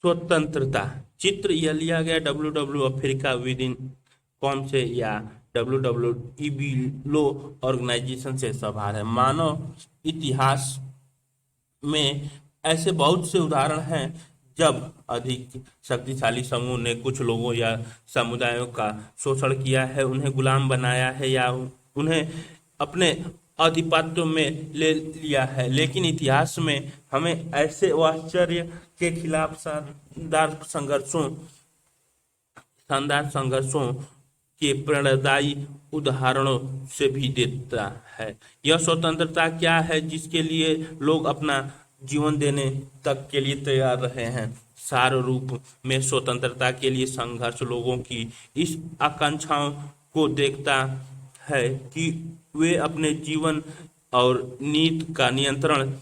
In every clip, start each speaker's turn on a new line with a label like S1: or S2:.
S1: स्वतंत्रता चित्र यह लिया गया WW Africa with in com से या WWEBLO ऑर्गेनाइजेशन से सवाल है। मानव इतिहास में ऐसे बहुत से उदाहरण हैं जब अधिक शक्तिशाली समूह ने कुछ लोगों या समुदायों का शोषण किया है, उन्हें गुलाम बनाया है या उन्हें अपने आधिपत्य में ले लिया है। लेकिन इतिहास में हमें ऐसे आश्चर्य के खिलाफ शानदार संघर्षों के प्रेरणादायी उदाहरणों से भी देता है। यह स्वतंत्रता क्या है जिसके लिए लोग अपना जीवन देने तक के लिए तैयार रहे हैं। सार रूप में स्वतंत्रता के लिए संघर्ष लोगों की इस आकांक्षाओं को देखता है कि वे अपने जीवन और नीति का नियंत्रण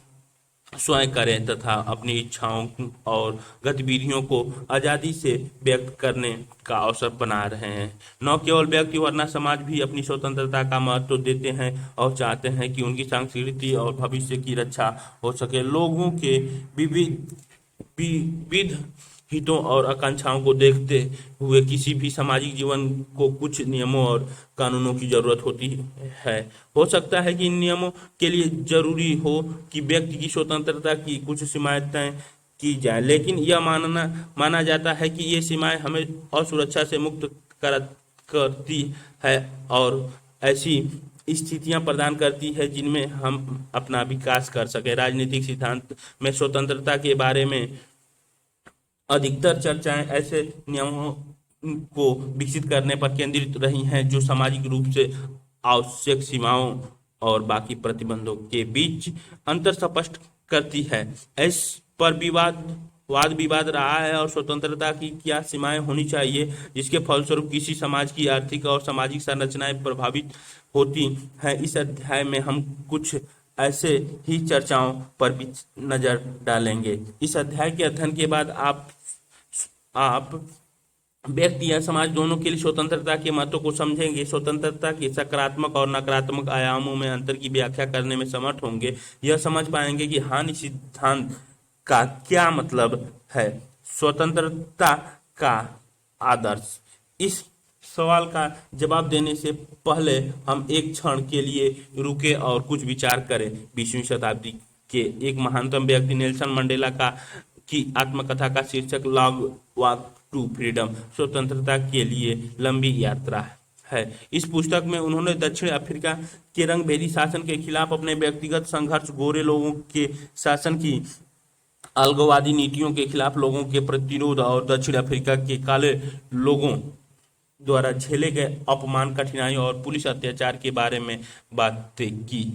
S1: स्वयं करें तथा अपनी इच्छाओं और गतिविधियों को आज़ादी से व्यक्त करने का अवसर बना रहे हैं। न केवल व्यक्ति वरना समाज भी अपनी स्वतंत्रता का महत्व देते हैं और चाहते हैं कि उनकी संस्कृति और भविष्य की रक्षा हो सके। लोगों के विविध हितों और आकांक्षाओं को देखते हुए किसी भी सामाजिक जीवन को कुछ नियमों और कानूनों की जरूरत होती है। हो सकता है कि इन नियमों के लिए जरूरी हो कि व्यक्ति की स्वतंत्रता की कुछ सीमाएं तय की जाए, लेकिन यह माना जाता है कि ये सीमाएं हमें असुरक्षा से मुक्त करती है और ऐसी स्थितियां प्रदान करती है जिनमें हम अपना विकास कर सके। राजनीतिक सिद्धांत में स्वतंत्रता के बारे में अधिकतर चर्चाएं ऐसे नियमों को विकसित करने पर केंद्रित रही हैं जो सामाजिक रूप से आवश्यक सीमाओं और बाकी प्रतिबंधों के बीच अंतर स्पष्ट करती है। इस पर वाद विवाद रहा है और स्वतंत्रता की क्या सीमाएं होनी चाहिए जिसके फलस्वरूप किसी समाज की आर्थिक और सामाजिक संरचनाएं प्रभावित होती हैं। इस अध्याय में हम कुछ ऐसे ही चर्चाओं पर भी नजर डालेंगे। इस अध्याय के अध्ययन के बाद आप व्यक्ति या समाज दोनों के लिए स्वतंत्रता के महत्व को समझेंगे, स्वतंत्रता के सकारात्मक और नकारात्मक आयामों में अंतर की व्याख्या करने में समर्थ होंगे, यह समझ पाएंगे कि हानि सिद्धांत का क्या मतलब है। स्वतंत्रता का आदर्श। इस सवाल का जवाब देने से पहले हम एक क्षण के लिए रुके और कुछ विचार करें। 20वीं शताब्दी के एक महानतम व्यक्ति नेल्सन मंडेला की आत्मकथा का शीर्षक लॉन्ग वॉक टू फ्रीडम, स्वतंत्रता के लिए लंबी यात्रा है। इस पुस्तक में उन्होंने दक्षिण अफ्रीका के रंगभेदी शासन के खिलाफ अपने व्यक्तिगत संघर्ष, गोरे लोगों के शासन की अलगाववादी नीतियों के खिलाफ लोगों के प्रतिरोध और दक्षिण अफ्रीका के काले लोगों द्वारा झेले गए अपमान, कठिनाइयों और पुलिस अत्याचार के बारे में बातें की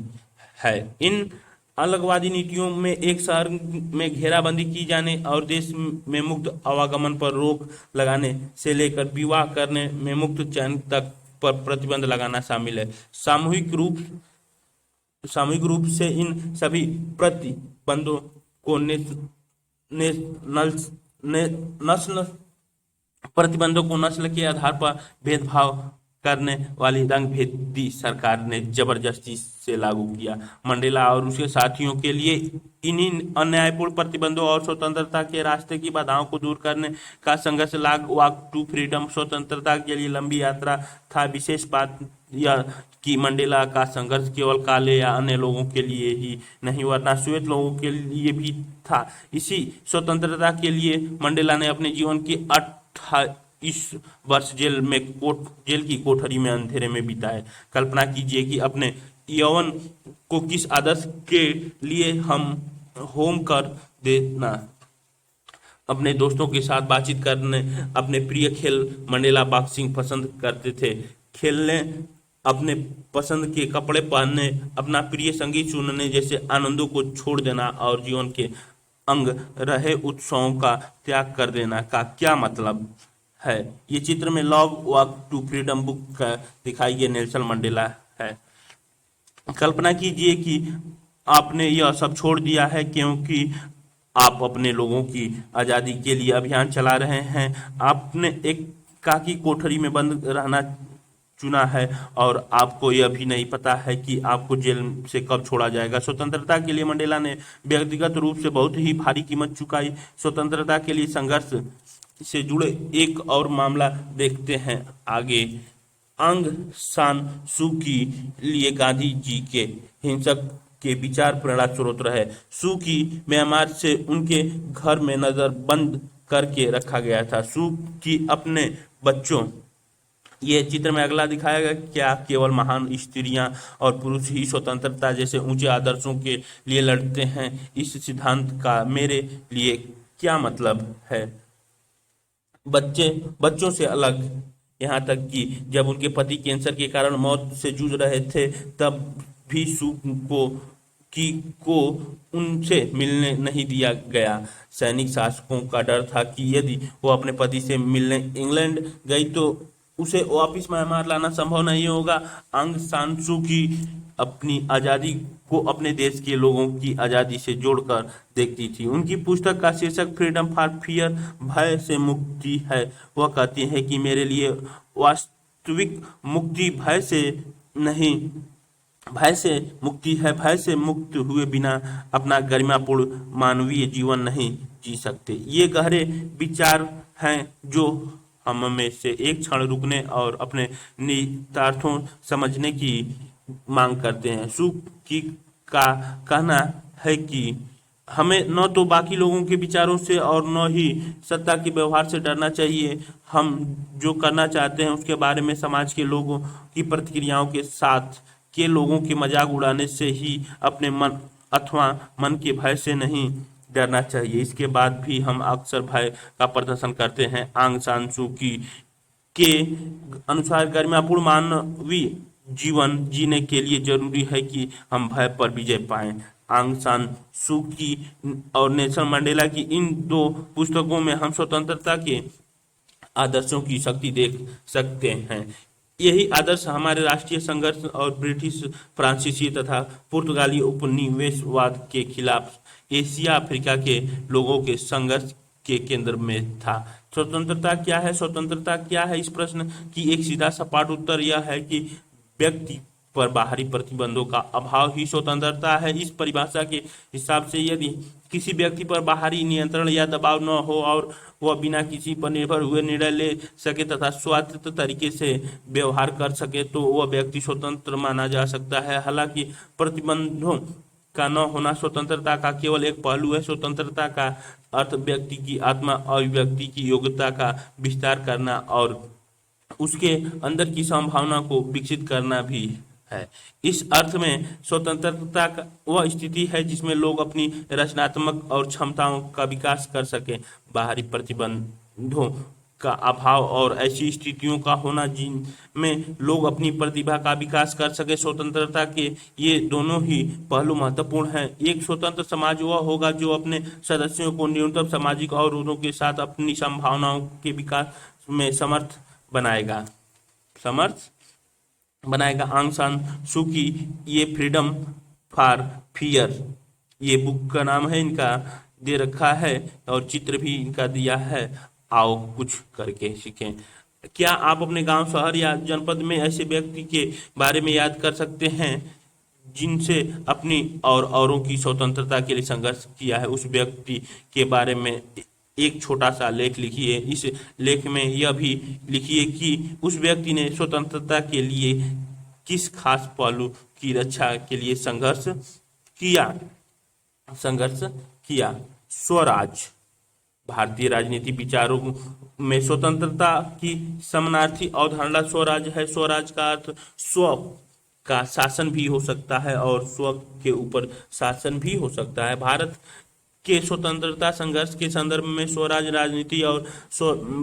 S1: है। इन अलगवादी नीतियों में एक शहर में घेराबंदी की जाने और देश में मुक्त आवागमन पर रोक लगाने से लेकर विवाह करने में मुक्त चयन तक पर प्रतिबंध लगाना शामिल है। सामूहिक रूप से इन सभी प्रतिबंधों को नस्ल के आधार पर भेदभाव करने वाली रंगभेदी सरकार ने जबरदस्ती से लागू किया। मंडेला और उसके साथियों के लिए इन्हीं अन्यायपूर्ण प्रतिबंधों और स्वतंत्रता के रास्ते की बाधाओं को दूर करने का संघर्ष लॉन्ग वॉक टू फ्रीडम, स्वतंत्रता के लिए लंबी यात्रा था। विशेष बात यह कि मंडेला का संघर्ष केवल काले या अन्य लोगों के लिए ही नहीं वरना श्वेत लोगों के लिए भी था। इसी स्वतंत्रता के लिए मंडेला ने अपने जीवन के 28 वर्ष जेल की कोठरी में अंधेरे में बिताए। कल्पना कीजिए कि अपने यौवन को किस आदर्श के लिए हम होम कर देना। अपने दोस्तों के साथ बातचीत करने, अपने प्रिय खेल मंडेला बॉक्सिंग पसंद करते थे, खेलने, अपने पसंद के कपड़े पहनने, अपना प्रिय संगीत सुनने जैसे आनंदों को छोड़ देना और जीवन के अंग रहे उत्सवों का त्याग कर देना का क्या मतलब है। ये चित्र में long walk to freedom book का दिखाई गया नेल्सन मंडेला है। कल्पना कीजिए कि आपने यह सब छोड़ दिया है क्योंकि आप अपने लोगों की आज़ादी के लिए अभियान चला रहे हैं। आपने एक काकी कोठरी में बंद रहना चुना है और आपको यह भी नहीं पता है कि आपको जेल से कब छोड़ा जाएगा। स्वतंत्रता के लिए मंडेला ने व्यक्तिगत रूप से बहुत ही भारी कीमत चुकाई। स्वतंत्रता के लिए संघर्ष से जुड़े एक और मामला देखते हैं आगे। आंग सान सू की लिए गांधी जी के हिंसक के विचार प्रेरणा स्रोत रहे। सू की म्यांमार से उनके घर में नजर बंद करके रखा गया था। सू की अपने बच्चों, ये चित्र में अगला दिखाया गया, क्या केवल महान स्त्रियां और पुरुष ही स्वतंत्रता जैसे ऊंचे आदर्शों के लिए लड़ते हैं? इस सिद्धांत का मेरे लिए क्या मतलब है? बच्चों से अलग, यहाँ तक कि जब उनके पति कैंसर के कारण मौत से जूझ रहे थे तब भी सू को उनसे मिलने नहीं दिया गया। सैनिक शासकों का डर था कि यदि वो अपने पति से मिलने इंग्लैंड गई तो उसे वापिस म्यांमार लाना संभव नहीं होगा। आंग सान सू की अपनी आज़ादी को अपने देश के लोगों की आज़ादी से जोड़कर देखती थी। उनकी पुस्तक का शीर्षक फ्रीडम फॉर फियर, भय से मुक्ति है। वह कहती है कि मेरे लिए वास्तविक मुक्ति भय से नहीं, भय से मुक्ति है। भय से मुक्त हुए बिना अपना गरिमापूर्ण मानवीय जीवन नहीं जी सकते। ये गहरे विचार हैं जो हम में से एक क्षण रुकने और अपने निहितार्थों समझने की मांग करते हैं। सू की का कहना है कि हमें न तो बाकी लोगों के विचारों से और न ही सत्ता के व्यवहार से डरना चाहिए। हम जो करना चाहते हैं उसके बारे में समाज के लोगों की प्रतिक्रियाओं के साथ के लोगों के मजाक उड़ाने से ही अपने मन अथवा मन के भय से नहीं डरना चाहिए। इसके बाद भी हम अक्सर भय का प्रदर्शन करते हैं। आंग सान सू की के अनुसार गरिमापूर्ण मानवीय जीवन जीने के लिए जरूरी है कि हम भय पर विजय पाएं। आंग सान सू की और नेल्सन मंडेला की इन दो पुस्तकों में हम स्वतंत्रता के आदर्शों की शक्ति देख सकते हैं। यही आदर्श हमारे राष्ट्रीय संघर्ष और ब्रिटिश, फ्रांसीसी तथा पुर्तगाली उपनिवेशवाद के खिलाफ एशिया अफ्रीका के लोगों के संघर्ष के केंद्र में था। स्वतंत्रता क्या है? स्वतंत्रता क्या है? इस प्रश्न की एक सीधा सपाट उत्तर यह है कि व्यक्ति पर बाहरी प्रतिबंधों का अभाव ही स्वतंत्रता है। इस परिभाषा के हिसाब से यदि किसी व्यक्ति पर बाहरी नियंत्रण या दबाव न हो और वह बिना किसी पर निर्भर हुए निर्णय ले सके तथा स्वायत्त तरीके से व्यवहार कर सके तो वह व्यक्ति स्वतंत्र माना जा सकता है। हालांकि प्रतिबंधों का न होना स्वतंत्रता का केवल एक पहलू है। स्वतंत्रता का अर्थ व्यक्ति की आत्मा और व्यक्ति की योग्यता का विस्तार करना और उसके अंदर की संभावना को विकसित करना भी है। इस अर्थ में स्वतंत्रता का वह स्थिति है जिसमें लोग अपनी रचनात्मक और क्षमताओं का विकास कर सकें। बाहरी प्रतिबंधों का अभाव और ऐसी स्थितियों का होना जिनमें लोग अपनी प्रतिभा का विकास कर सके। स्वतंत्रता के ये दोनों ही पहलू महत्वपूर्ण हैं। एक स्वतंत्र समाज वह होगा जो अपने सदस्यों को न्यूनतम सामाजिक अवरोधों के साथ अपनी संभावनाओं के विकास में समर्थ बनाएगा। आंग सान सू की ये फ्रीडम फॉर फियर, ये बुक का नाम है, इनका दे रखा है और चित्र भी इनका दिया है। आओ कुछ करके सीखें। क्या आप अपने गांव, शहर या जनपद में ऐसे व्यक्ति के बारे में याद कर सकते हैं जिनसे अपनी और औरों की स्वतंत्रता के लिए संघर्ष किया है? उस व्यक्ति के बारे में एक छोटा सा लेख लिखिए। इस लेख में यह भी लिखिए कि उस व्यक्ति ने स्वतंत्रता के लिए किस खास पहलू की रक्षा के लिए संघर्ष किया। स्वराज। भारतीय राजनीति विचारों में स्वतंत्रता की समानार्थी अवधारणा स्वराज है। स्वराज का अर्थ स्व का शासन भी हो सकता है और स्व के ऊपर शासन भी हो सकता है। भारत के स्वतंत्रता संघर्ष के संदर्भ में स्वराज राजनीति और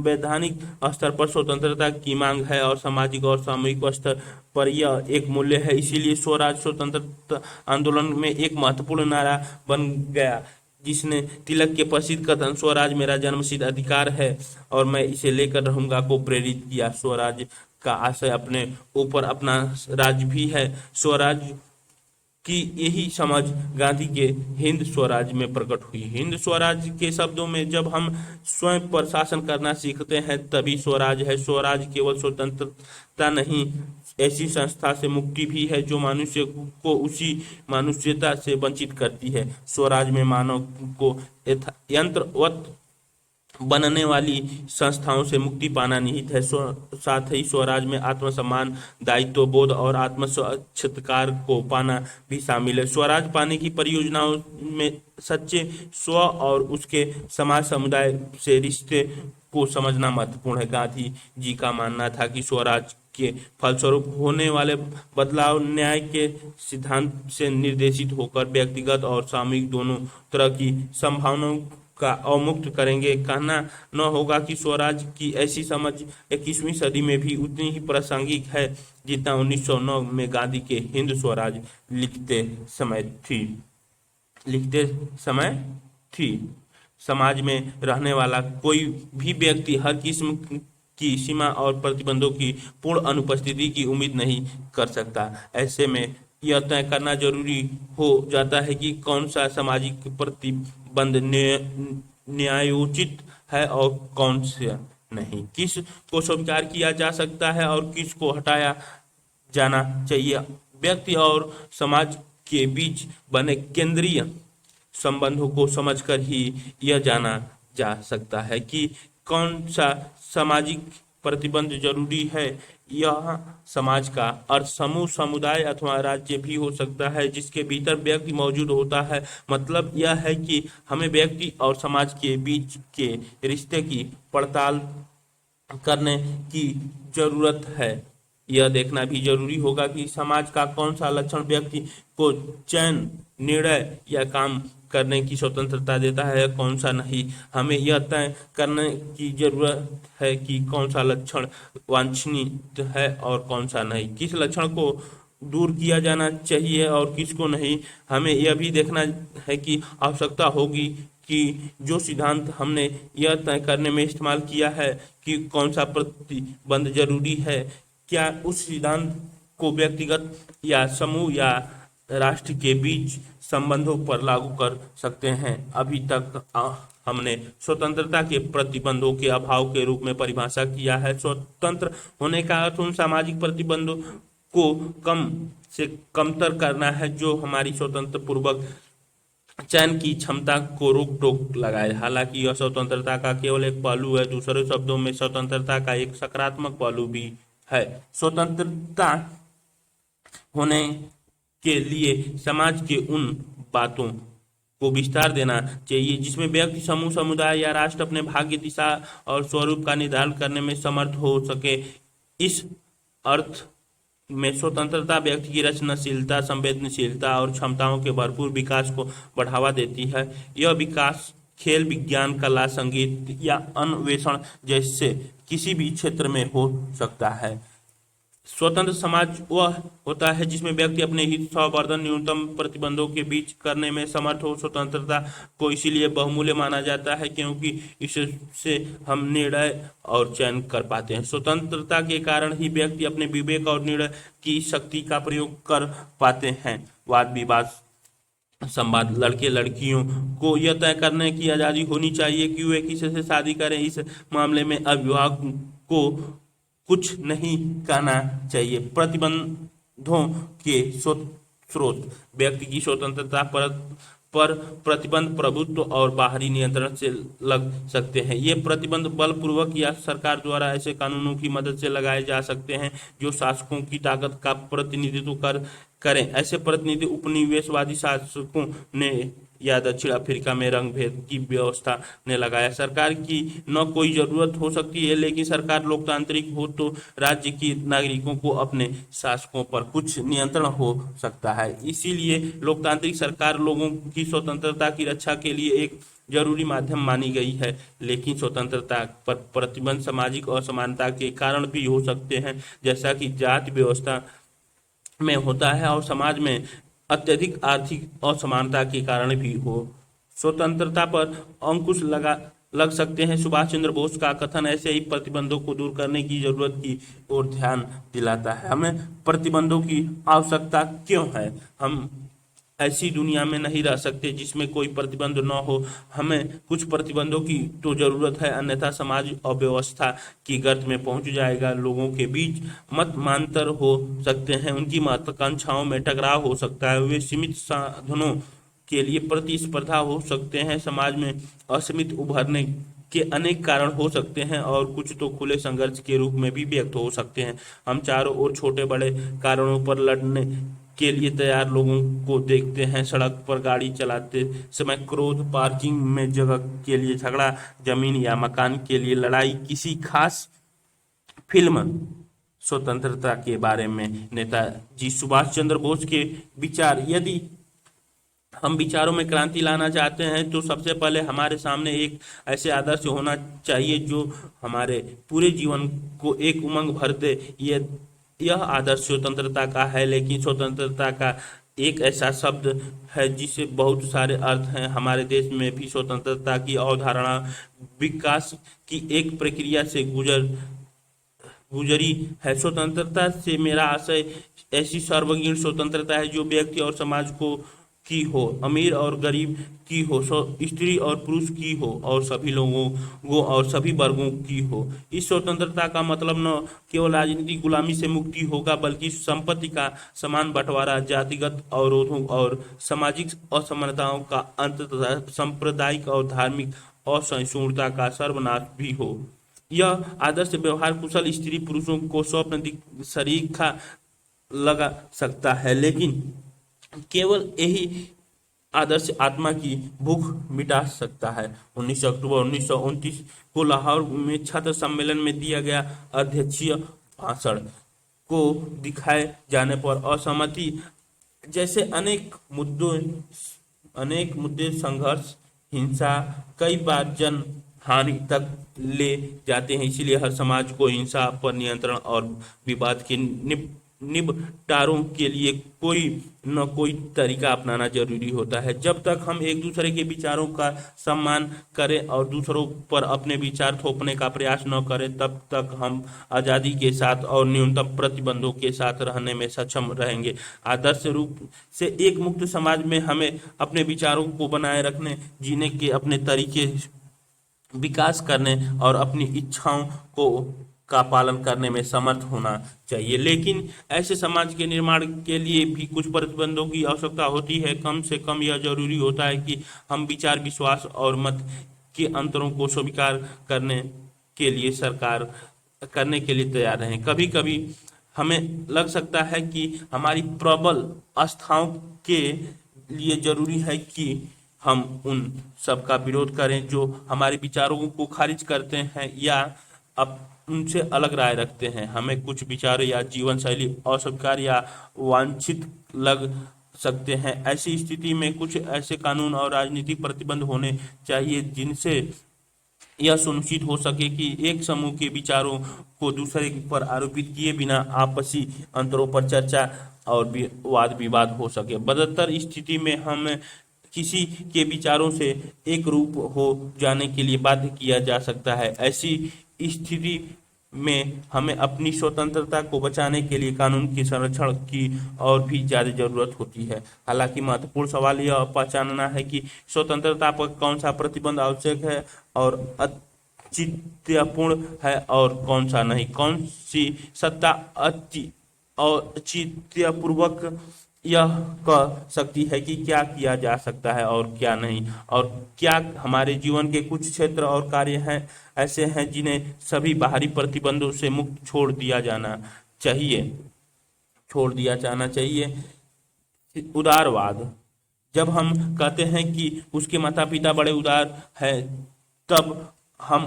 S1: वैधानिक स्तर पर स्वतंत्रता की मांग है और सामाजिक और सामूहिक स्तर पर यह एक मूल्य है। इसीलिए स्वराज स्वतंत्रता आंदोलन में एक महत्वपूर्ण नारा बन गया, जिसने तिलक के प्रसिद्ध कथन स्वराज मेरा जन्मसिद्ध अधिकार है और मैं इसे लेकर रहूंगा को प्रेरित किया। स्वराज का आशय अपने ऊपर अपना राज्य भी है। स्वराज कि यही समझ गांधी के हिंद स्वराज में प्रकट हुई। हिंद स्वराज के शब्दों में जब हम स्वयं पर शासन करना सीखते हैं तभी स्वराज है। स्वराज केवल स्वतंत्रता नहीं, ऐसी संस्था से मुक्ति भी है जो मनुष्य को उसी मनुष्यता से वंचित करती है। स्वराज में मानव को यंत्रवत बनने वाली संस्थाओं से मुक्ति पाना निहित है। साथ ही स्वराज में आत्मसम्मान, दायित्व बोध और आत्म साक्षात्कार को पाना भी शामिल है। स्वराज पाने की परियोजनाओं में सच्चे स्व और उसके समाज समुदाय से रिश्ते को समझना महत्वपूर्ण है। गांधी जी का मानना था कि स्वराज के फलस्वरूप होने वाले बदलाव न्याय के सिद्धांत से निर्देशित होकर व्यक्तिगत और सामूहिक दोनों तरह की संभावनाओं का अवमुक्त करेंगे। कहना न होगा कि स्वराज की ऐसी समझ 21वीं सदी में भी उतनी ही प्रासंगिक है जितना 1909 में गांधी के हिंद स्वराज लिखते समय थी। समाज में रहने वाला कोई भी व्यक्ति हर किस्म की सीमा और प्रतिबंधों की पूर्ण अनुपस्थिति की उम्मीद नहीं कर सकता। ऐसे में यह तय करना जरूरी हो जाता है कि कौन सा सामाजिक प्रतिबंध न्यायोचित है और कौन सा नहीं, किस को स्वीकार किया जा सकता है और किस को हटाया जाना चाहिए। व्यक्ति और समाज के बीच बने केंद्रीय संबंधों को समझकर ही यह जाना जा सकता है कि कौन सा सामाजिक प्रतिबंध जरूरी है। यह समाज का अर्थ समूह, समुदाय अथवा राज्य भी हो सकता है जिसके भीतर व्यक्ति मौजूद होता है। मतलब यह है कि हमें व्यक्ति और समाज के बीच के रिश्ते की पड़ताल करने की जरूरत है। यह देखना भी जरूरी होगा कि समाज का कौन सा लक्षण व्यक्ति को चयन, निर्णय या काम करने की स्वतंत्रता देता है, कौन सा नहीं। हमें यह तय करने की जरूरत है कि कौन सा लक्षण वांछनीय है और कौन सा नहीं, किस लक्षण को दूर किया जाना चाहिए और किसको नहीं। हमें यह भी देखना है कि आवश्यकता होगी कि जो सिद्धांत हमने यह तय करने में इस्तेमाल किया है कि कौन सा प्रतिबंध जरूरी है, क्या उस सिद्धांत को व्यक्तिगत या समूह या राष्ट्र के बीच संबंधों पर लागू कर सकते हैं। अभी तक हमने स्वतंत्रता के प्रतिबंधों के अभाव के रूप में परिभाषा किया है। स्वतंत्र होने का अर्थ उन सामाजिक प्रतिबंधों को कम से कमतर करना है जो हमारी स्वतंत्र पूर्वक चयन की क्षमता को रोक टोक लगाए। हालांकि यह स्वतंत्रता का केवल एक पहलू है, दूसरे शब्दों में स्वतंत्रता का एक सकारात्मक पहलू भी है। स्वतंत्रता होने के लिए समाज के उन बातों को विस्तार देना चाहिए जिसमें व्यक्ति, समूह, समुदाय या राष्ट्र अपने भाग्य, दिशा और स्वरूप का निर्धारण करने में समर्थ हो सके। इस अर्थ में स्वतंत्रता व्यक्ति की रचनाशीलता, संवेदनशीलता और क्षमताओं के भरपूर विकास को बढ़ावा देती है। यह विकास खेल, विज्ञान, कला, संगीत या अन्वेषण जैसे किसी भी क्षेत्र में हो सकता है। स्वतंत्र समाज वह होता है जिसमें व्यक्ति अपने हित, स्वावर्धन न्यूनतम प्रतिबंधों के बीच करने में समर्थ हो। स्वतंत्रता को इसीलिए बहुमूल्य माना जाता है क्योंकि इससे हम निर्णय और चयन कर पाते हैं। स्वतंत्रता के कारण ही व्यक्ति अपने विवेक और निर्णय की शक्ति का प्रयोग कर पाते हैं। वाद विवाद, संवाद, लड़के लड़कियों को यह तय करने की आज़ादी होनी चाहिए कि वे किसी से शादी करें। इस मामले में अभिभावक को कुछ नहीं कहना चाहिए। प्रतिबंधों के स्रोत व्यक्ति की स्वतंत्रता पर प्रतिबंध प्रभुत्व और बाहरी नियंत्रण से लग सकते हैं। ये प्रतिबंध बलपूर्वक या सरकार द्वारा ऐसे कानूनों की मदद से लगाए जा सकते हैं जो शासकों की ताकत का प्रतिनिधित्व करें। ऐसे प्रतिनिधि उपनिवेशवादी शासकों ने या दक्षिण अफ्रीका में रंग भेद की व्यवस्था ने लगाया। सरकार की न कोई जरूरत हो सकती है, लेकिन सरकार लोकतांत्रिक हो तो राज्य की नागरिकों को अपने शासकों पर कुछ नियंत्रण हो सकता है। इसीलिए लोकतांत्रिक सरकार लोगों की स्वतंत्रता की रक्षा के लिए एक जरूरी माध्यम मानी गई है। लेकिन स्वतंत्रता पर प्रतिबंध सामाजिक असमानता के कारण भी हो सकते हैं, जैसा कि जाति व्यवस्था में होता है और समाज में अत्यधिक आर्थिक असमानता के कारण भी हो। स्वतंत्रता पर अंकुश लगा लग सकते हैं। सुभाष चंद्र बोस का कथन ऐसे ही प्रतिबंधों को दूर करने की जरूरत की ओर ध्यान दिलाता है। हमें प्रतिबंधों की आवश्यकता क्यों है? हम ऐसी दुनिया में नहीं रह सकते जिसमें कोई प्रतिबंध न हो। हमें कुछ प्रतिबंधों की तो जरूरत है, अन्यथा समाज अव्यवस्था की गर्त में पहुंच जाएगा। लोगों के बीच मत मांतर हो सकते हैं, उनकी महत्वाकांक्षाओं में टकराव हो सकता है, वे सीमित साधनों के लिए प्रतिस्पर्धा हो सकते हैं। समाज में असीमित उभरने के अनेक कारण हो सकते हैं और कुछ तो खुले संघर्ष के रूप में भी व्यक्त हो सकते हैं। हम चारों ओर छोटे बड़े कारणों पर लड़ने के लिए तैयार लोगों को देखते हैं। सड़क पर गाड़ी चलाते समय क्रोध, पार्किंग में जगह के लिए झगड़ा, जमीन या मकान के लिए लड़ाई, किसी खास फिल्म स्वतंत्रता के बारे में नेताजी सुभाष चंद्र बोस के विचार। यदि हम विचारों में क्रांति लाना चाहते हैं तो सबसे पहले हमारे सामने एक ऐसे आदर्श होना चाहिए जो हमारे पूरे जीवन को एक उमंग भर दे। यह आदर्श स्वतंत्रता का है, लेकिन स्वतंत्रता का एक ऐसा शब्द है जिसे बहुत सारे अर्थ हैं। हमारे देश में भी स्वतंत्रता की अवधारणा विकास की एक प्रक्रिया से गुजरी है। स्वतंत्रता से मेरा आशय ऐसी सार्वजनिक स्वतंत्रता है जो व्यक्ति और समाज को की हो, अमीर और गरीब की हो, स्त्री और पुरुष की हो और सभी लोगों को और सभी वर्गों की हो। इस स्वतंत्रता का मतलब न केवल राजनीतिक गुलामी से मुक्ति होगा, बल्कि संपत्ति का समान बंटवारा, जातिगत अवरोधों और सामाजिक असमानताओं का अंत तथा सांप्रदायिक और धार्मिक असहिष्णुता का सर्वनाश भी हो। यह आदर्श व्यवहार कुशल स्त्री पुरुषों को स्वप्न सरीखा लगा सकता है, लेकिन केवल यही आदर्श आत्मा की भूख मिटा सकता है। 19 अक्टूबर 1929 को लाहौर में छात्र सम्मेलन में दिया गया अध्यक्षीय भाषण को दिखाए जाने पर असहमति जैसे अनेक मुद्दे संघर्ष, हिंसा, कई बार जन हानि तक ले जाते हैं। इसलिए हर समाज को हिंसा पर नियंत्रण और विवाद के निपटारों के लिए कोई न कोई तरीका अपनाना जरूरी होता है। जब तक हम एक दूसरे के विचारों का सम्मान करें और दूसरों पर अपने विचार थोपने का प्रयास न करें, तब तक हम आज़ादी के साथ और न्यूनतम प्रतिबंधों के साथ रहने में सक्षम रहेंगे। आदर्श रूप से एक मुक्त समाज में हमें अपने विचारों को बनाए रखने, जीने के अपने तरीके विकास करने और अपनी इच्छाओं को का पालन करने में समर्थ होना चाहिए। लेकिन ऐसे समाज के निर्माण के लिए भी कुछ प्रतिबंधों की आवश्यकता होती है। कम से कम यह जरूरी होता है कि हम विचार, विश्वास और मत के अंतरों को स्वीकार करने के लिए तैयार रहें। कभी कभी हमें लग सकता है कि हमारी प्रबल आस्थाओं के लिए जरूरी है कि हम उन सब का विरोध करें जो हमारे विचारों को खारिज करते हैं या अब उनसे अलग राय रखते हैं। हमें कुछ विचार या जीवन शैली अस्वीकार या वांछित लग सकते हैं। ऐसी स्थिति में कुछ ऐसे कानून और राजनीतिक प्रतिबंध होने चाहिए जिनसे यह सुनिश्चित हो सके कि एक समूह के विचारों को दूसरे पर आरोपित किए बिना आपसी अंतरों पर चर्चा और वाद विवाद हो सके। बदतर स्थिति में हम किसी के विचारों से एक रूप हो जाने के लिए बाध्य किया जा सकता है। ऐसी स्थिति में हमें अपनी स्वतंत्रता को बचाने के लिए कानून के संरक्षण की और भी ज्यादा जरूरत होती है। हालांकि महत्वपूर्ण सवाल यह पहचानना है कि स्वतंत्रता पर कौन सा प्रतिबंध आवश्यक है और औचित्यपूर्ण है और कौन सा नहीं। कौन सी सत्ता औचित्यपूर्वक यह कह सकती है कि क्या किया जा सकता है और क्या नहीं, और क्या हमारे जीवन के कुछ क्षेत्र और कार्य हैं ऐसे हैं जिन्हें सभी बाहरी प्रतिबंधों से मुक्त छोड़ दिया जाना चाहिए। उदारवाद। जब हम कहते हैं कि उसके माता पिता बड़े उदार हैं, तब हम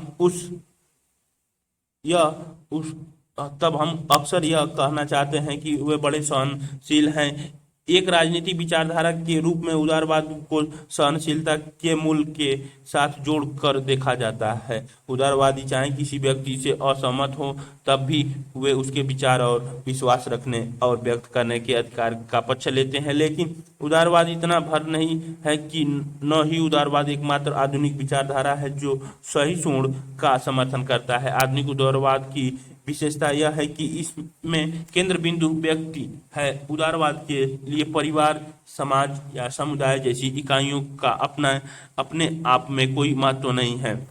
S1: अक्सर यह कहना चाहते हैं कि वे बड़े सहनशील हैं एक राजनीतिक विचारधारा के रूप में उदारवाद को सहनशीलता के मूल के साथ जोड़कर देखा जाता है। उदारवादी चाहे किसी व्यक्ति से असहमत हो तब भी वे उसके विचार और विश्वास रखने और व्यक्त करने के अधिकार का पक्ष लेते हैं, लेकिन उदारवाद इतना भर नहीं है कि न ही उदारवाद एकमात्र आधुनिक विचारधारा है जो सहिष्णु का समर्थन करता है। आधुनिक उदारवाद की विशेषता यह है कि इसमें केंद्र बिंदु व्यक्ति है। उदारवाद के लिए परिवार, समाज या समुदाय जैसी इकाइयों का अपने आप में कोई महत्व नहीं है।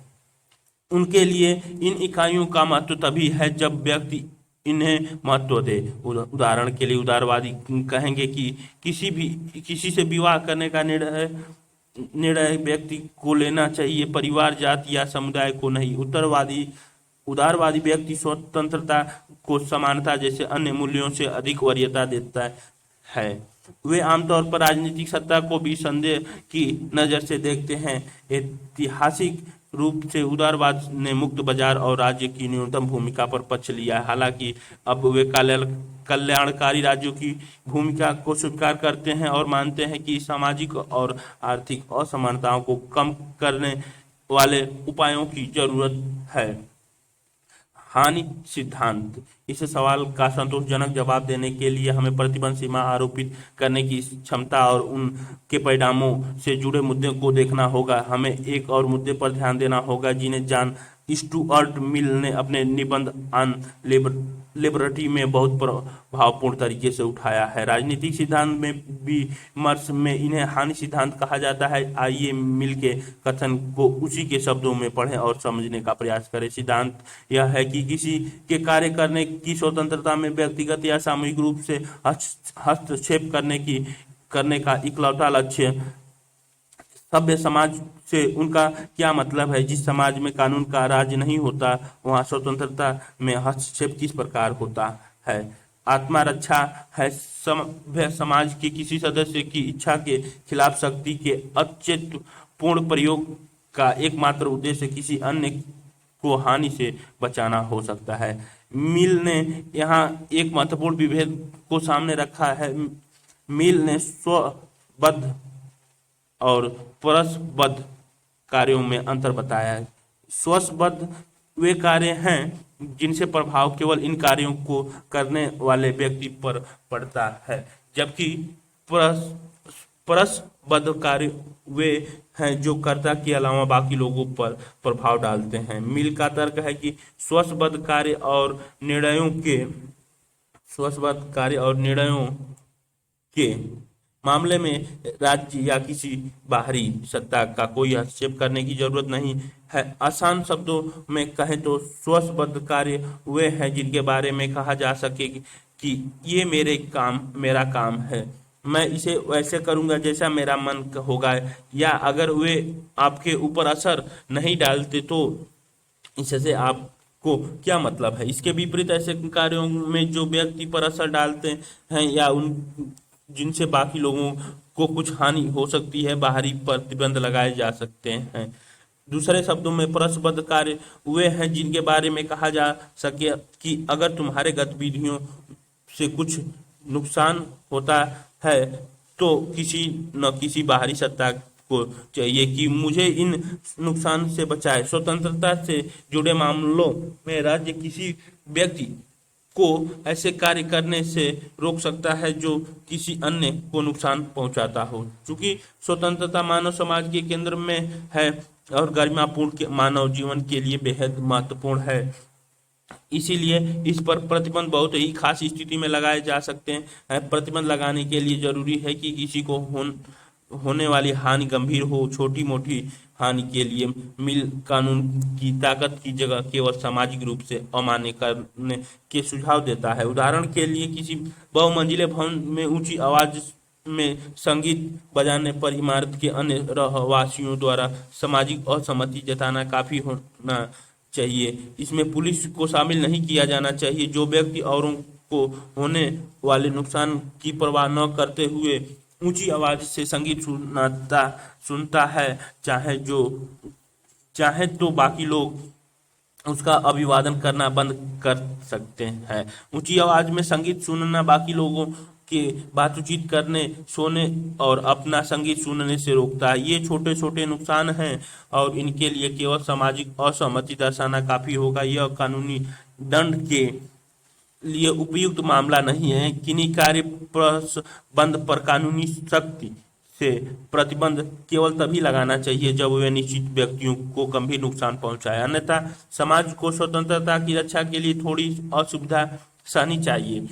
S1: उनके लिए इन इकाइयों का महत्व तभी है जब व्यक्ति इन्हें महत्व दे। उदाहरण के लिए उदारवादी कहेंगे कि किसी से विवाह करने का निर्णय व्यक्ति को लेना चाहिए, परिवार, जाति या समुदाय को नहीं। उदारवादी व्यक्ति स्वतंत्रता को समानता जैसे अन्य मूल्यों से अधिक वरीयता देता है। वे आमतौर पर राजनीतिक सत्ता को भी संदेह की नज़र से देखते हैं। ऐतिहासिक रूप से उदारवाद ने मुक्त बाजार और राज्य की न्यूनतम भूमिका पर पक्ष लिया है। हालांकि अब वे कल्याणकारी राज्यों की भूमिका को स्वीकार करते हैं और मानते हैं कि सामाजिक और आर्थिक असमानताओं को कम करने वाले उपायों की जरूरत है। हानि सिद्धांत। इस सवाल का संतोषजनक जवाब देने के लिए हमें प्रतिबंध सीमा आरोपित करने की क्षमता और उनके परिणामों से जुड़े मुद्दों को देखना होगा। हमें एक और मुद्दे पर ध्यान देना होगा जिन्हें जॉन स्टुअर्ट मिल ने अपने निबंध ऑन लिबर्टी में बहुत प्रभावपूर्ण तरीके से उठाया है। राजनीतिक सिद्धांत में विमर्श में इन्हें हानि सिद्धांत कहा जाता है। आइए मिल के कथन को उसी के शब्दों में पढ़ें और समझने का प्रयास करें। सिद्धांत यह है कि किसी के कार्य करने की स्वतंत्रता में व्यक्तिगत या सामूहिक रूप से हस्तक्षेप करने का इकलौता लक्ष्य सभ्य समाज से उनका क्या मतलब है। जिस समाज में कानून का राज नहीं होता वहाँ स्वतंत्रता में हस्तक्षेप किस प्रकार होता है। आत्मा रक्षा है सभ्य समाज के किसी सदस्य की इच्छा के खिलाफ शक्ति के अचेत पूर्ण प्रयोग का एकमात्र उद्देश्य किसी अन्य को हानि से बचाना हो सकता है। मिल ने यहाँ एक महत्वपूर्ण विभेद को सामने रखा है। मिल ने स्वबद्ध और परस्बद्ध कार्यों में अंतर बताया है। स्वबद्ध वे कार्य हैं जिनसे प्रभाव केवल इन कार्यों को करने वाले व्यक्ति पर पड़ता है, जबकि परस्बद्ध कार्य वे हैं जो कर्ता के अलावा बाकी लोगों पर प्रभाव डालते हैं। मिल का तर्क है कि स्वबद्ध कार्य और निर्णयों के मामले में राज्य या किसी बाहरी सत्ता का कोई हस्तक्षेप करने की जरूरत नहीं है। आसान शब्दों में कहें तो स्वबद्ध कार्य वे हैं जिनके बारे में कहा जा सके कि ये मेरा काम है, मैं इसे वैसे करूंगा जैसा मेरा मन होगा, या अगर वे आपके ऊपर असर नहीं डालते तो इससे आपको क्या मतलब है। इसके विपरीत ऐसे कार्यों में जो व्यक्ति पर असर डालते हैं या उन जिनसे बाकी लोगों को कुछ हानि हो सकती है, बाहरी प्रतिबंध लगाए जा सकते हैं। दूसरे शब्दों में परस्बद्ध कार्य वे हैं जिनके बारे में कहा जा सके कि अगर तुम्हारे गतिविधियों से कुछ नुकसान होता है तो किसी न किसी बाहरी सत्ता को चाहिए कि मुझे इन नुकसान से बचाए। स्वतंत्रता से जुड़े मामलों में राज्य किसी व्यक्ति को ऐसे कार्य करने से रोक सकता है जो किसी अन्य को नुकसान पहुंचाता हो। चूंकि स्वतंत्रता मानव समाज के केंद्र में है और गरिमापूर्ण मानव जीवन के लिए बेहद महत्वपूर्ण है, इसीलिए इस पर प्रतिबंध बहुत ही खास स्थिति में लगाए जा सकते हैं। प्रतिबंध लगाने के लिए जरूरी है कि किसी को होने वाली हानि गंभीर हो। छोटी मोटी हानि के लिए मिल कानून की ताकत की जगह केवल सामाजिक रूप से अमान्य करने के सुझाव देता है। उदाहरण के लिए किसी बहुमंजिले भवन में ऊंची आवाज में संगीत बजाने पर इमारत के अन्य रहवासियों द्वारा सामाजिक असहमति जताना काफी होना चाहिए। इसमें पुलिस को शामिल नहीं किया जाना चाहिए। जो व्यक्ति औरों को होने वाले नुकसान की परवाह न करते हुए ऊंची आवाज से संगीत सुनता है, चाहे तो बाकी लोग उसका अभिवादन करना बंद कर सकते हैं। ऊंची आवाज में संगीत सुनना बाकी लोगों के बातचीत करने, सोने और अपना संगीत सुनने से रोकता है। ये छोटे छोटे नुकसान हैं और इनके लिए केवल सामाजिक असहमति दर्शाना काफी होगा। यह कानूनी दंड के लिए उपयुक्त मामला नहीं है। किन्हीं कार्य प्रतिबंध पर कानूनी सख्ती से प्रतिबंध केवल तभी लगाना चाहिए जब वे निश्चित व्यक्तियों को गंभीर नुकसान पहुंचाए, अन्यथा समाज को स्वतंत्रता की रक्षा के लिए थोड़ी असुविधा सहनी चाहिए।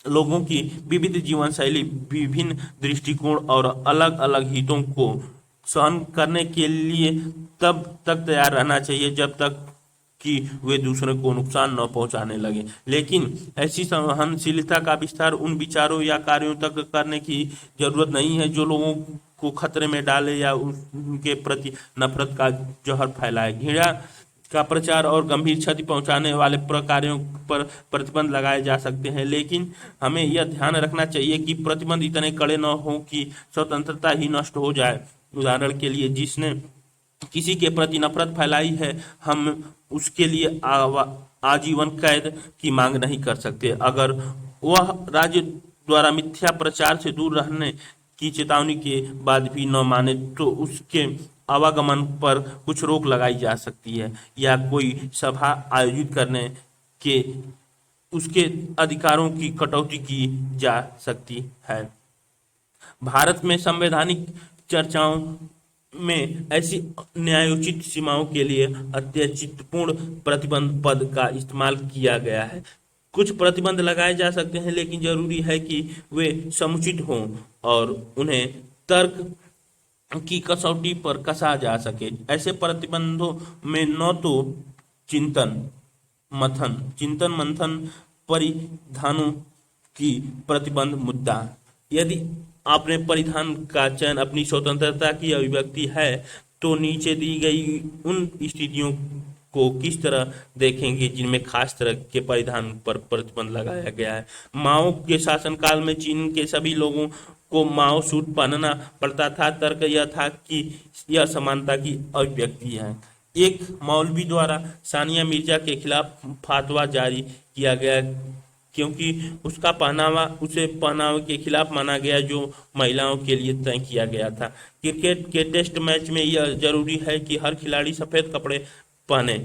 S1: लोगों की विविध जीवन शैली, विभिन्न दृष्टिकोण और अलग अलग हितों को सहन करने के लिए तब तक तैयार रहना चाहिए जब तक कि वे दूसरे को नुकसान न पहुंचाने लगे। लेकिन ऐसी सहनशीलता का विस्तार उन विचारों या कार्यों तक करने की जरूरत नहीं है जो लोगों को खतरे में डाले या उनके प्रति नफरत का जहर फैलाए। घृणा का प्रचार और गंभीर क्षति पहुंचाने वाले कार्यों पर प्रतिबंध लगाए जा सकते हैं, लेकिन हमें यह ध्यान रखना चाहिए कि प्रतिबंध इतने कड़े न हो कि स्वतंत्रता ही नष्ट हो जाए। उदाहरण के लिए, जिसने किसी के प्रति नफरत फैलाई है, हम उसके लिए आजीवन कैद की मांग नहीं कर सकते। अगर वह राज्य द्वारा मिथ्या प्रचार से दूर रहने की चेतावनी के बाद भी न माने तो उसके आवागमन पर कुछ रोक लगाई जा सकती है या कोई सभा आयोजित करने के उसके अधिकारों की कटौती की जा सकती है। भारत में संवैधानिक चर्चाओं में ऐसी न्यायोचित सीमाओं के लिए अत्यचितपूर्ण प्रतिबंध पद का इस्तेमाल किया गया है। कुछ प्रतिबंध लगाए जा सकते हैं, लेकिन जरूरी है कि वे समुचित हों और उन्हें तर्क की कसौटी पर कसा जा सके। ऐसे प्रतिबंधों में न तो चिंतन मंथन परिधानों की प्रतिबंध मुद्दा। यदि आपने परिधान का चयन अपनी स्वतंत्रता की अभिव्यक्ति है तो नीचे दी गई उन स्थितियों को किस तरह देखेंगे जिनमें खास तरह के परिधान पर प्रतिबंध लगाया गया है। माओ के शासनकाल में चीन के सभी लोगों को माओ सूट पहनना पड़ता था। तर्क यह था कि यह समानता की अभिव्यक्ति है। एक मौलवी द्वारा सानिया मिर्जा के खिलाफ फतवा जारी किया गया क्योंकि उसका पहनावा उसे पहनावे के खिलाफ माना गया जो महिलाओं के लिए तय किया गया था। क्रिकेट के टेस्ट मैच में यह जरूरी है कि हर खिलाड़ी सफेद कपड़े पहने।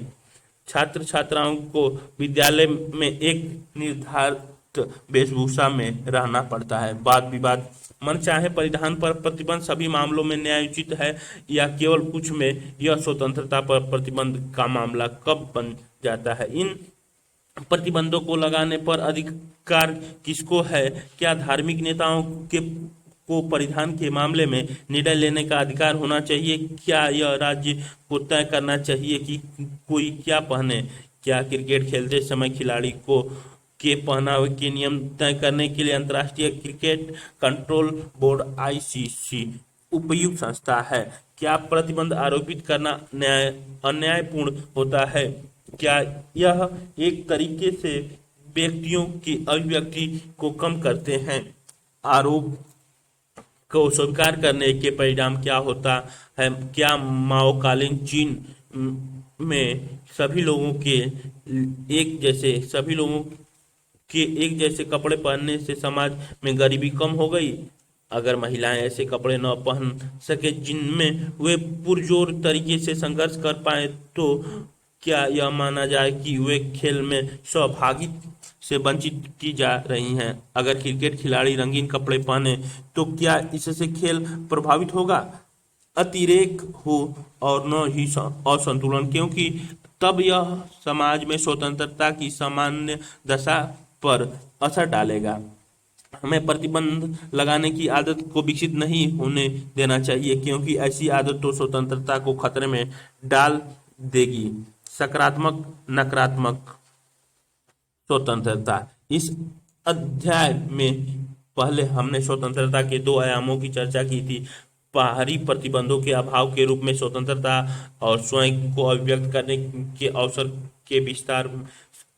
S1: छात्र छात्राओं को विद्यालय में एक निर्धारित वेशभूषा में रहना पड़ता है। वाद विवाद मनचाहे परिधान पर प्रतिबंध सभी मामलों में न्यायोचित है या केवल कुछ में यह स्वतंत्रता पर प्रतिबंध का मामला कब बन जाता है। इन प्रतिबंधों को लगाने पर अधिकार किसको है? क्या धार्मिक नेताओं के को परिधान के मामले में निर्णय लेने का अधिकार होना चाहिए? क्या यह राज्य को तय करना चाहिए कि कोई क्या पहने? क्या क्रिकेट खेलते समय खिलाड़ी को के पहनावे के नियम तय करने के लिए अंतर्राष्ट्रीय क्रिकेट कंट्रोल बोर्ड (ICC) उपयुक्त संस्था है? क्या प्रतिबंध आरोपित करना अन्यायपूर्ण होता है? क्या यह एक तरीके से व्यक्तियों की अभिव्यक्ति को कम करते हैं? आरोप को स्वीकार करने के परिणाम क्या होता है? क्या माओकालीन चीन में सभी लोगों के एक जैसे कपड़े पहनने से समाज में गरीबी कम हो गई? अगर महिलाएं ऐसे कपड़े न पहन सके जिनमें वे पुरजोर तरीके से संघर्ष कर पाए तो क्या यह माना जाए कि वे खेल में सहभागिता से वंचित की जा रही हैं? अगर क्रिकेट खिलाड़ी रंगीन कपड़े पहने तो क्या इससे खेल प्रभावित होगा? अतिरेक हो और न ही असंतुलन, क्योंकि तब यह समाज में स्वतंत्रता की सामान्य दशा पर असर डालेगा। हमें प्रतिबंध लगाने की आदत को विकसित नहीं होने देना चाहिए, क्योंकि ऐसी आदत तो स्वतंत्रता को खतरे में डाल देगी। सकारात्मक नकारात्मक स्वतंत्रता। इस अध्याय में पहले हमने स्वतंत्रता के दो आयामों की चर्चा की थी। बाहरी प्रतिबंधों के अभाव के रूप में स्वतंत्रता और स्वयं को अभिव्यक्त करने के अवसर के विस्तार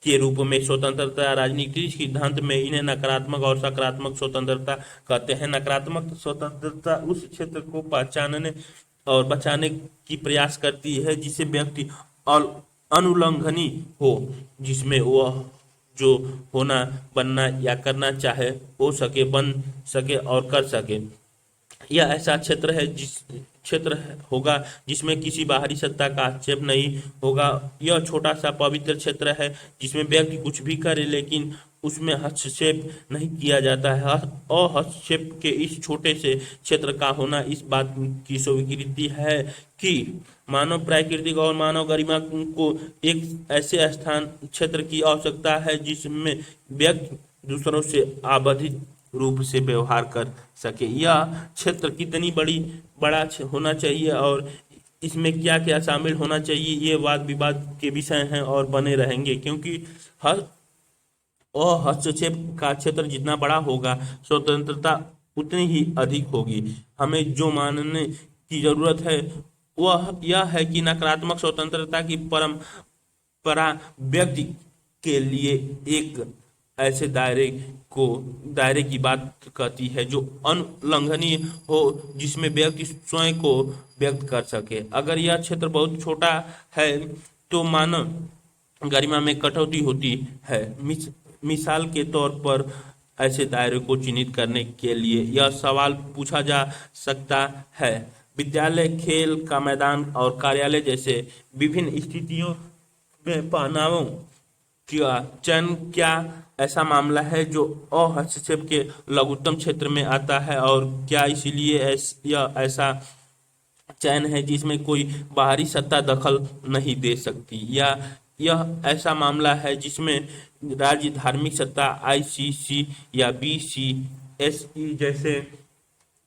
S1: के रूप में स्वतंत्रता। राजनीतिक सिद्धांत में इन्हें नकारात्मक और सकारात्मक स्वतंत्रता कहते हैं। नकारात्मक स्वतंत्रता उस क्षेत्र को पहचानने और बचाने की प्रयास करती है जिसे व्यक्ति और अनुल्लंघनीय हो, जिसमें वह जो होना, बनना या करना चाहे हो सके, बन सके और कर सके। यह ऐसा क्षेत्र होगा जिसमें किसी बाहरी सत्ता का आक्षेप नहीं होगा। यह छोटा सा पवित्र क्षेत्र है जिसमें व्यक्ति कुछ भी करे लेकिन उसमें हस्तक्षेप नहीं किया जाता है। हस्तक्षेप के इस छोटे से क्षेत्र का होना इस बात की स्वीकृति है कि मानव प्राकृतिक और मानव गरिमा को एक ऐसे स्थान क्षेत्र की आवश्यकता है जिसमें व्यक्ति दूसरों से आबाधित रूप से व्यवहार कर सके। यह क्षेत्र कितनी बड़ा होना चाहिए और इसमें क्या क्या शामिल होना चाहिए, ये वाद विवाद के विषय हैं और बने रहेंगे, क्योंकि हर और हस्तक्षेप का क्षेत्र जितना बड़ा होगा, स्वतंत्रता उतनी ही अधिक होगी। हमें जो मानने की जरूरत है वह यह है कि नकारात्मक स्वतंत्रता की परंपरा व्यक्ति के लिए एक ऐसे दायरे की बात कहती है जो अनुल्लंघनीय हो, जिसमें व्यक्ति स्वयं को व्यक्त कर सके। अगर यह क्षेत्र बहुत छोटा है तो मानव गरिमा में कटौती होती है। मिसाल के तौर पर ऐसे दायरे को चिन्हित करने के लिए यह सवाल पूछा जा सकता है, विद्यालय, खेल का मैदान और कार्यालय जैसे विभिन्न स्थितियों में पहनावों का चयन क्या ऐसा मामला है जो हस्तक्षेप के लघुत्तम क्षेत्र में आता है, और क्या इसलिए यह ऐसा चयन है जिसमें कोई बाहरी सत्ता दखल नहीं दे सकती, या यह ऐसा मामला है जिसमें राज्य धार्मिक सत्ता आईसीसी या बीसीएसई जैसे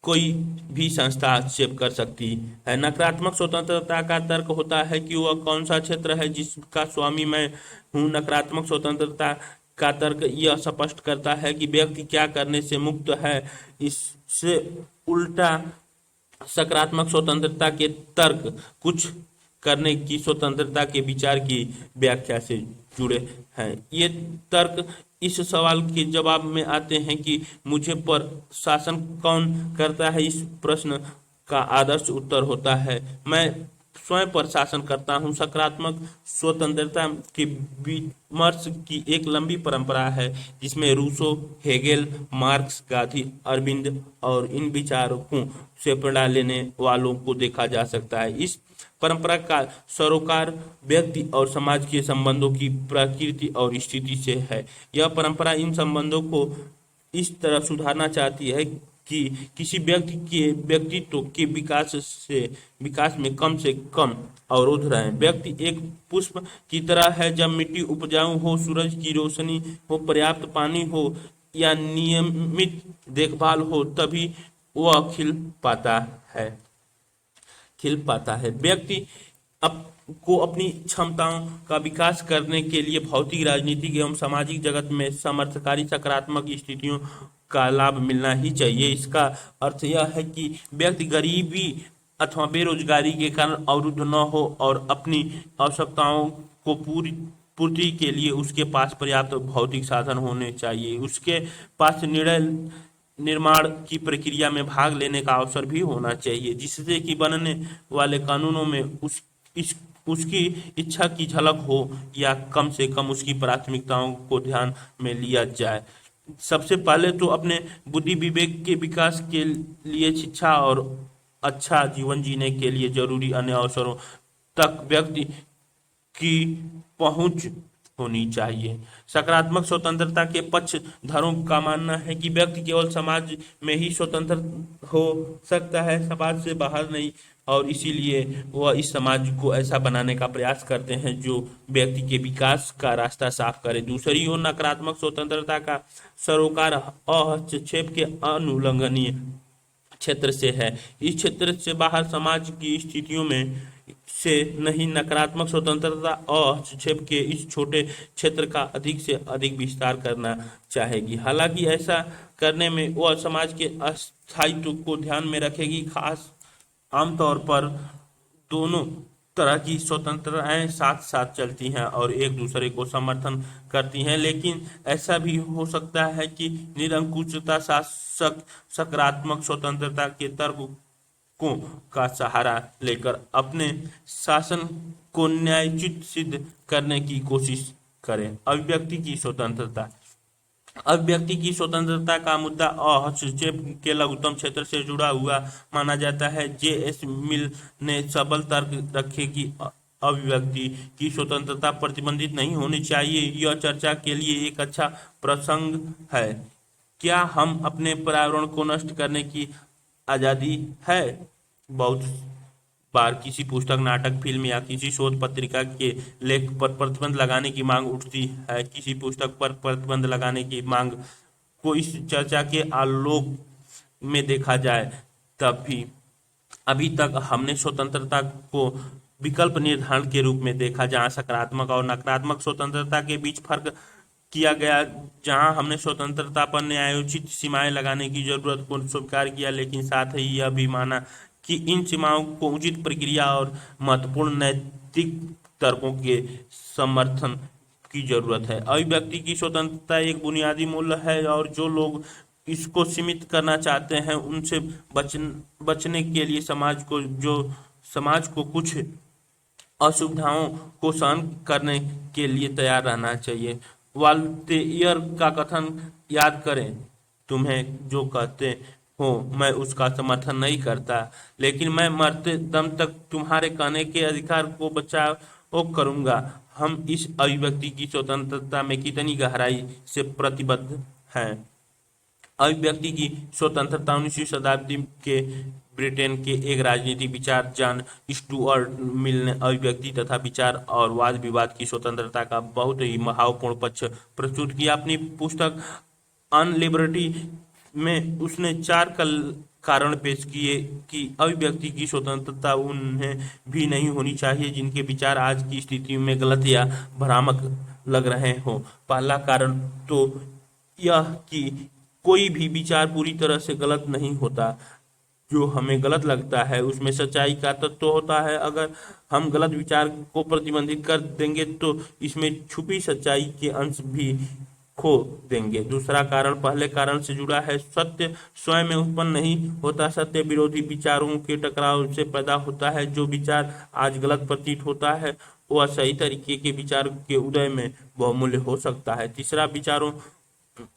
S1: कोई भी संस्था हस्तक्षेप कर सकती है। नकारात्मक स्वतंत्रता का तर्क होता है कि वह कौन सा क्षेत्र है जिसका स्वामी मैं हूँ। नकारात्मक स्वतंत्रता का तर्क यह स्पष्ट करता है कि व्यक्ति क्या करने से मुक्त है। इससे उल्टा सकारात्मक स्वतंत्रता के तर्क कुछ करने की स्वतंत्रता के विचार की व्याख्या से जुड़े हैं। ये तर्क इस सवाल के जवाब में आते हैं कि मुझे पर शासन कौन करता है। इस प्रश्न का आदर्श उत्तर होता है, मैं स्वयं पर शासन करता हूँ। सकारात्मक स्वतंत्रता के विमर्श की एक लंबी परंपरा है जिसमें Rousseau, Hegel, Marx, Gandhi, Aurobindo और इन विचारकों से प्रेरणा लेने वालों को देखा जा सकता है। इस परंपरा का सरोकार व्यक्ति और समाज के संबंधों की प्रकृति और स्थिति से है। यह परंपरा इन संबंधों को इस तरह सुधारना चाहती है कि किसी व्यक्ति के व्यक्तित्व के विकास में कम से कम अवरोध रहे। व्यक्ति एक पुष्प की तरह है, जब मिट्टी उपजाऊ हो, सूरज की रोशनी हो, पर्याप्त पानी हो या नियमित देखभाल हो, तभी वह खिल पाता है। व्यक्ति को अपनी क्षमताओं का विकास करने के लिए भौतिक, राजनीतिक एवं सामाजिक जगत में समर्थकारी सकारात्मक स्थितियों का लाभ मिलना ही चाहिए। इसका अर्थ यह है कि व्यक्ति गरीबी अथवा बेरोजगारी के कारण अवरुद्ध न हो और अपनी आवश्यकताओं को पूर्ति के लिए उसके पास पर्याप्त भौतिक साधन होने चाहिए। उसके पास निर्णय निर्माण की प्रक्रिया में भाग लेने का अवसर भी होना चाहिए, जिससे कि बनने वाले कानूनों में उसकी इच्छा की झलक हो या कम से कम उसकी प्राथमिकताओं को ध्यान में लिया जाए। सबसे पहले तो अपने बुद्धि विवेक के विकास के लिए शिक्षा और अच्छा जीवन जीने के लिए जरूरी अन्य अवसरों तक व्यक्ति की पहुंच होनी चाहिए। सकारात्मक स्वतंत्रता के पक्षधरों का मानना है कि व्यक्ति केवल समाज में ही स्वतंत्र हो सकता है, समाज से बाहर नहीं, और इसीलिए वह इस समाज को ऐसा बनाने का प्रयास करते हैं जो व्यक्ति के विकास का रास्ता साफ करे। दूसरी ओर नकारात्मक स्वतंत्रता का सरोकार हस्तक्षेप के अनुल्लंघनीय क्षेत्र से है। इस क्षेत्र से बाहर समाज की स्थितियों में से नहीं, नकारात्मक स्वतंत्रता और हस्तक्षेप के इस छोटे क्षेत्र का अधिक से अधिक विस्तार करना चाहेगी। हालांकि ऐसा करने में वह समाज के अस्थायित्व को ध्यान में रखेगी। खास आमतौर पर दोनों तरह की स्वतंत्रताएं साथ साथ चलती हैं और एक दूसरे को समर्थन करती हैं, लेकिन ऐसा भी हो सकता है कि निरंकुशता शासक सकारात्मक स्वतंत्रता के तर्कों का सहारा लेकर अपने शासन को न्यायोचित सिद्ध करने की कोशिश करें। अभिव्यक्ति की स्वतंत्रता। अभिव्यक्ति की स्वतंत्रता का मुद्दा हस्तक्षेप के लघुत्तम क्षेत्र से जुड़ा हुआ माना जाता है। जे.एस. मिल ने सबल तर्क रखे कि अभिव्यक्ति की स्वतंत्रता प्रतिबंधित नहीं होनी चाहिए। यह चर्चा के लिए एक अच्छा प्रसंग है। क्या हम अपने पर्यावरण को नष्ट करने की आजादी है? बहुत बार किसी पुस्तक, नाटक, फिल्म या किसी शोध पत्रिका के लेख पर प्रतिबंध लगाने की मांग उठती है। किसी पुस्तक पर प्रतिबंध लगाने की मांग को इस चर्चा के आलोक में देखा जाए, तब भी अभी तक हमने स्वतंत्रता को विकल्प निर्धारण के रूप में देखा, जहां सकारात्मक और नकारात्मक स्वतंत्रता के बीच फर्क किया गया, जहां हमने स्वतंत्रता पर न्यायोचित सीमाएं लगाने की जरूरत को स्वीकार किया, लेकिन साथ ही यह भी माना कि इन सीमाओं को उचित प्रक्रिया और महत्वपूर्ण नैतिक तर्कों के समर्थन की जरूरत है। अभिव्यक्ति की स्वतंत्रता एक बुनियादी मूल्य है और जो लोग इसको सीमित करना चाहते हैं उनसे बचने के लिए समाज को कुछ असुविधाओं को सहन करने के लिए तैयार रहना चाहिए। वाल्तेयर का कथन याद करें, तुम्हें जो कहते हो मैं उसका समर्थन नहीं करता, लेकिन मैं मरते दम तक तुम्हारे कहने के अधिकार को बचाव करूंगा। हम इस अभिव्यक्ति की स्वतंत्रता में कितनी गहराई से प्रतिबद्ध हैं। अभिव्यक्ति की स्वतंत्रता 19वीं शताब्दी के ब्रिटेन के एक राजनीतिक विचार जॉन स्टुअर्ट मिल ने अभिव्यक्ति तथा विचार और वाद विवाद की स्वतंत्रता का बहुत ही भावपूर्ण पक्ष प्रस्तुत किया। अपनी पुस्तक ऑन लिबर्टी में उसने 4 कारण पेश किए कि अभिव्यक्ति की स्वतंत्रता उन्हें भी नहीं होनी चाहिए जिनके विचार आज की स्थिति में गलत या भ्रामक लग रहे हो। पहला कारण तो यह कि कोई भी विचार पूरी तरह से गलत नहीं होता। जो हमें गलत लगता है उसमें सच्चाई का तत्व होता है। अगर हम गलत विचार को प्रतिबंधित कर देंगे तो इसमें छुपी सच्चाई के अंश भी खो देंगे। दूसरा कारण पहले कारण से जुड़ा है। सत्य स्वयं में उत्पन्न नहीं होता, सत्य विरोधी विचारों के टकराव से पैदा होता है। जो विचार आज गलत प्रतीत होता है वह सही तरीके के विचार के उदय में बहुमूल्य हो सकता है। तीसरा, विचारों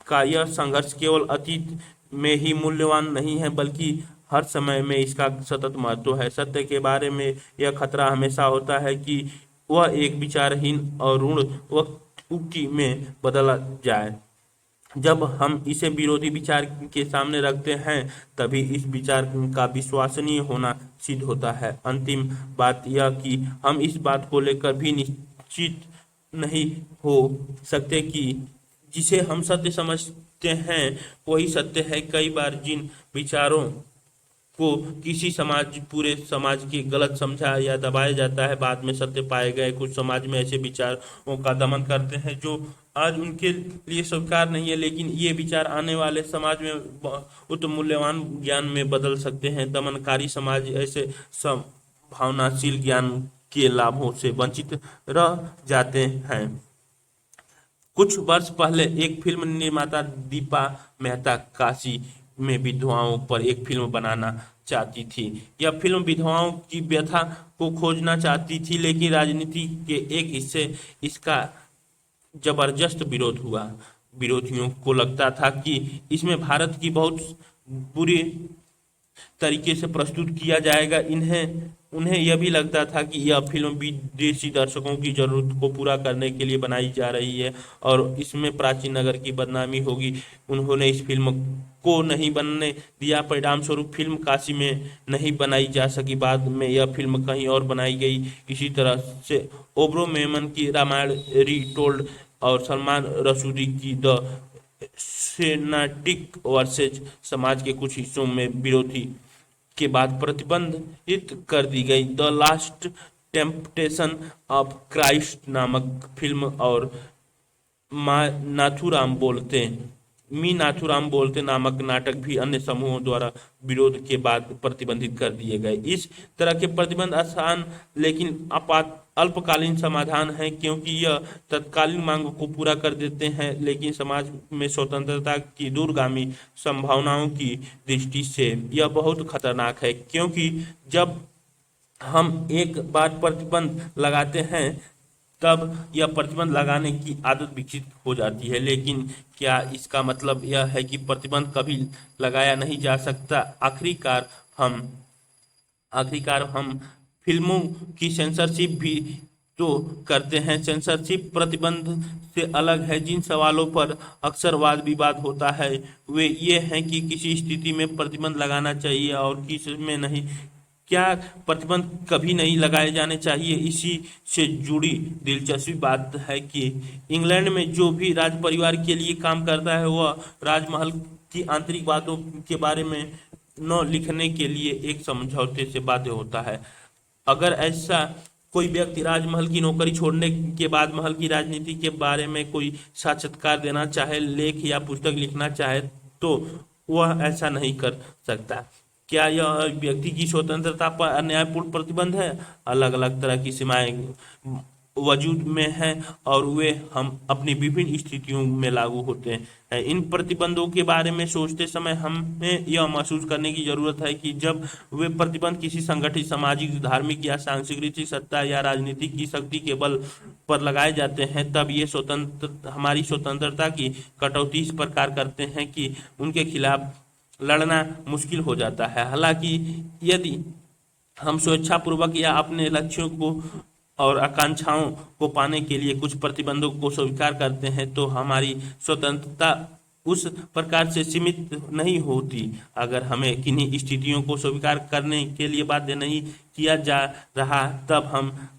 S1: का यह संघर्ष केवल अतीत में ही मूल्यवान नहीं है बल्कि हर समय में इसका सतत महत्व है। सत्य के बारे में यह खतरा हमेशा होता है कि वह एक विचारहीन और ऋण उक्ति में बदला जाए। जब हम इसे विरोधी विचार के सामने रखते हैं तभी इस विचार का विश्वसनीय होना सिद्ध होता है। अंतिम बात यह कि हम इस बात को लेकर भी निश्चित नहीं हो सकते कि जिसे हम सत्य समझते हैं वही सत्य है। कई बार जिन विचारों को किसी पूरे समाज की गलत समझा या दबाया जाता है, बाद में सत्य पाए गए। कुछ समाज में ऐसे विचारों का दमन करते हैं जो आज उनके लिए स्वीकार नहीं है, लेकिन ये विचार आने वाले समाज में बहुत मूल्यवान ज्ञान में बदल सकते हैं। दमनकारी समाज ऐसे भावनाशील ज्ञान के लाभों से वंचित रह जाते हैं। कुछ वर्ष पहले एक फिल्म निर्माता दीपा मेहता काशी में विधवाओं पर एक फिल्म बनाना चाहती थी। यह फिल्म विधवाओं की व्यथा को खोजना चाहती थी, लेकिन राजनीति के एक हिस्से इसका जबरदस्त विरोध हुआ। विरोधियों को लगता था कि इसमें भारत की बहुत बुरी तरीके से प्रस्तुत किया जाएगा। उन्हें यह भी लगता था कि यह फिल्म विदेशी दर्शकों की जरूरत को पूरा करने के लिए बनाई जा रही है और इसमें प्राचीन नगर की बदनामी होगी। उन्होंने इस फिल्म को नहीं बनने दिया। परिणाम स्वरूप फिल्म काशी में नहीं बनाई जा सकी। बाद में यह फिल्म कहीं और बनाई गई। इसी तरह से ओब्रो मेमन की रामायण रीटोल्ड और सलमान रशदी की द सेनाटिक वर्सेज समाज के कुछ हिस्सों में विरोधी के बाद प्रतिबंधित कर दी गई। The last temptation of Christ नामक फिल्म और मी नाथुराम बोलते नामक नाटक भी अन्य समूहों द्वारा विरोध के बाद प्रतिबंधित कर दिए गए। इस तरह के प्रतिबंध आसान लेकिन अल्पकालीन समाधान है, क्योंकि यह तत्कालीन मांग को पूरा कर देते हैं, लेकिन समाज में स्वतंत्रता की दूरगामी संभावनाओं की दृष्टि से यह बहुत खतरनाक है। क्योंकि जब हम एक बार प्रतिबंध लगाते हैं तब यह प्रतिबंध लगाने की आदत विकसित हो जाती है। लेकिन क्या इसका मतलब यह है कि प्रतिबंध कभी लगाया नहीं जा सकता? आखिरकार हम फिल्मों की सेंसरशिप भी तो करते हैं। सेंसरशिप प्रतिबंध से अलग है। जिन सवालों पर अक्सर वाद विवाद होता है वे ये हैं कि किसी स्थिति में प्रतिबंध लगाना चाहिए और किस में नहीं। क्या प्रतिबंध कभी नहीं लगाए जाने चाहिए? इसी से जुड़ी दिलचस्प बात है कि इंग्लैंड में जो भी राज परिवार के लिए काम करता है वह राजमहल की आंतरिक बातों के बारे में न लिखने के लिए एक समझौते से बाध्य होता है। अगर ऐसा कोई व्यक्ति राजमहल की नौकरी छोड़ने के बाद महल की राजनीति के बारे में कोई साक्षात्कार देना चाहे, लेख या पुस्तक लिखना चाहे, तो वह ऐसा नहीं कर सकता। क्या यह व्यक्ति की स्वतंत्रता पर अन्यायपूर्ण प्रतिबंध है? अलग अलग तरह की सीमाएं वजूद में हैं और वे हम अपनी विभिन्न स्थितियों में लागू होते हैं। इन प्रतिबंधों के बारे में सोचते समय हमें यह महसूस करने की जरूरत है कि जब वे प्रतिबंध किसी संगठित सामाजिक, धार्मिक या सांस्कृतिक सत्ता या राजनीतिक की शक्ति के बल पर लगाए जाते हैं, तब ये हमारी स्वतंत्रता की कटौती इस प्रकार करते हैं कि उनके खिलाफ लड़ना मुश्किल हो जाता है। हालांकि यदि हम स्वेच्छापूर्वक या अपने लक्ष्यों को और आकांक्षाओं को पाने के लिए कुछ प्रतिबंधों को स्वीकार करते हैं तो हमारी स्वतंत्रता उस प्रकार से सीमित नहीं होती। अगर हमें किन्हीं स्थितियों को स्वीकार करने के लिए बाध्य नहीं किया जा रहा, तब हम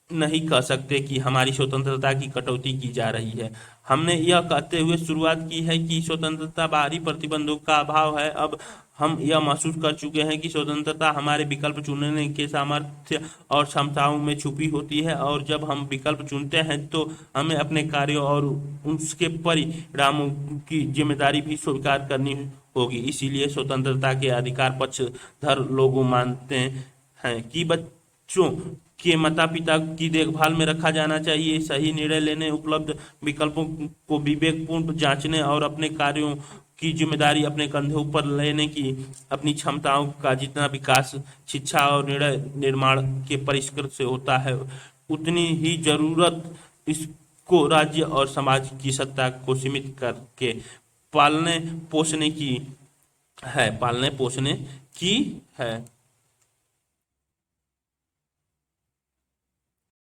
S1: नहीं कह सकते कि हमारी स्वतंत्रता की कटौती की जा रही है। हमने यह कहते हुए शुरुआत की है कि स्वतंत्रता बाहरी प्रतिबंधों का अभाव है। अब हम यह महसूस कर चुके हैं कि स्वतंत्रता हमारे विकल्प चुनने के सामर्थ्य और क्षमताओं में छुपी होती है, और जब हम विकल्प चुनते हैं तो हमें अपने कार्यों और उसके परिणामों की जिम्मेदारी भी स्वीकार करनी होगी। इसीलिए स्वतंत्रता के अधिकार पक्षधर लोग मानते हैं कि बच्चों के माता पिता की देखभाल में रखा जाना चाहिए, सही निर्णय लेने, उपलब्ध विकल्पों को विवेकपूर्ण जांचने और अपने कार्यों की जिम्मेदारी अपने कंधों पर लेने की अपनी क्षमताओं का जितना विकास शिक्षा और निर्णय निर्माण के परिष्कृत से होता है, उतनी ही जरूरत इसको राज्य और समाज की सत्ता को सीमित करके पालने पोषने की है।